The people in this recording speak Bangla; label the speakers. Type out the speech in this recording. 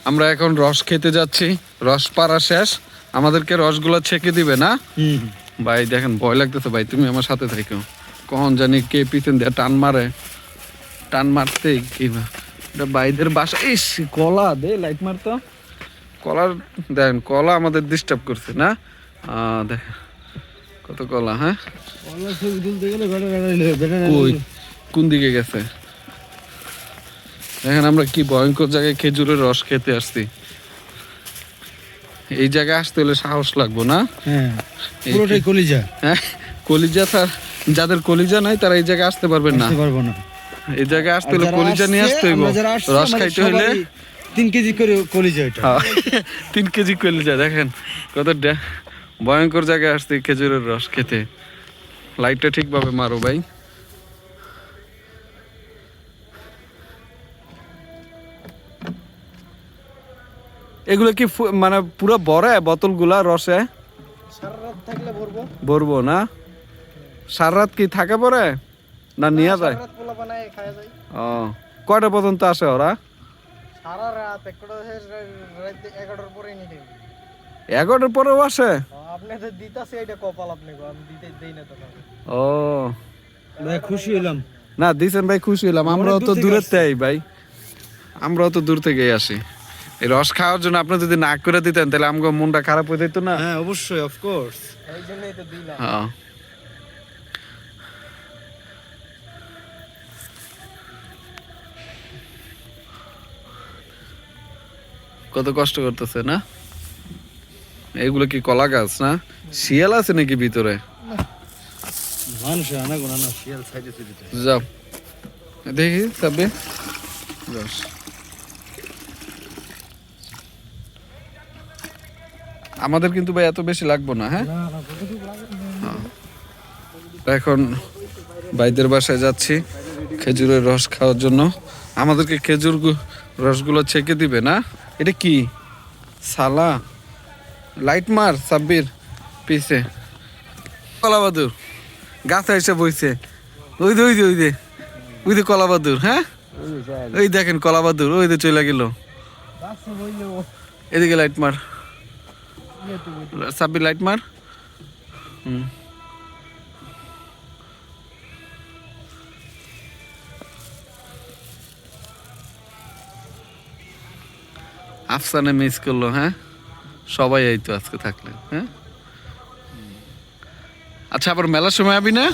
Speaker 1: আমরা এখন রস খেতে যাচ্ছি, রস পাড়া শেষ, আমাদেরকে রসগুলো ছেঁকে দিবে না? ভাই দেখেন ভয় লাগতেছে ভাই, তুমি আমার সাথে থাকো, কখন জানি কে পিছন দিয়ে টান মারে, টান মারতেই কি এটা ভাইদের বাসা। ইস কলা দে লাইট মারতো, কলার দেখেন কলা আমাদের ডিস্টার্ব করছে না? দেখেন কত কলা। হ্যাঁ কই কোন দিকে গেছে? দেখেন আমরা কি ভয়ঙ্কর জায়গায় খেজুরের রস খেতে আসছি। এই জায়গায় আসতে হলে সাহস লাগবো না?
Speaker 2: হ্যাঁ পুরোটাই কলিজা।
Speaker 1: হ্যাঁ কলিজা, যাদের কলিজা নাই তারা এই জায়গায় আসতে পারবেন না,
Speaker 2: পারবো না।
Speaker 1: এই জায়গায় আসতে হলে কলিজা নিয়ে আসতে হইব, রস খাইতে হইলে
Speaker 2: 3 কেজি করে কলিজা। এটা
Speaker 1: 3 কেজি কলিজা। দেখেন কত ভয়ঙ্কর জায়গায় আসছে খেজুরের রস খেতে। লাইটটা ঠিকভাবে মারো ভাই। এগুলো কি মানে পুরো ভরে বোতলগুলা রসে?
Speaker 2: সারা রাত থাকলে ভরবো।
Speaker 1: ভরবো না? সারা রাত কি থাকে পরে না নিয়ে যায়?
Speaker 2: সারা রাত পোলা বানায় খাওয়া যায়।
Speaker 1: ও কয়টা পর্যন্ত আসে ওরা?
Speaker 2: সারা রাত একটা রাত 11টার পরে নিতে।
Speaker 1: 11টার পরেও আসে?
Speaker 2: আপনি তো দিতাছে, এটা কপাল আপনি, আমি দিতে দেই না তো।
Speaker 1: ও
Speaker 2: ভাই খুশি হলাম।
Speaker 1: না দিছেন ভাই, খুশি হলাম। আমরাও তো দূরের থেকে ভাই, আমরাও তো দূর থেকেই আসি এই রস খাওয়ার জন্য। আপনি যদি না করে দিতেন তাহলে আমগো মনটা খারাপ হয়ে যেত না?
Speaker 2: হ্যাঁ অবশ্যই, অফ কোর্স, এই জন্যই তো দিলাম।
Speaker 1: হ্যাঁ কত কষ্ট করতেছে না? এগুলো কি কলা গাছ না? শিয়াল আছে নাকি ভিতরে?
Speaker 2: মানুষ আনা গোনা না, শিয়াল সাইডে সাইডে।
Speaker 1: যাও দেখি সাব্বির রস। আমাদের কিন্তু ভাই এত বেশি লাগবো না। হ্যাঁ এখন ভাইদের বাসায় যাচ্ছি খেজুরের রস খাওয়ার জন্য। আমাদেরকে খেজুর রসগুলো ছেঁকে দিবে না? এটা কি সালা? লাইট মার সাব্বির পিছে। কলা বাদুর গাছে এসে বইছে, ওই দে ওই দে ওই দে ওই দে কলা বাদুর। হ্যাঁ ওই দেখেন কলা বাদুর ওই দে চলে গেল। এদিকে লাইট মার সাব্বির, লাইট মার। আফসানে মিস করলো। হ্যাঁ সবাই এই তো আজকে থাকলে। হ্যাঁ আচ্ছা আবার মেলার সময় আবি না?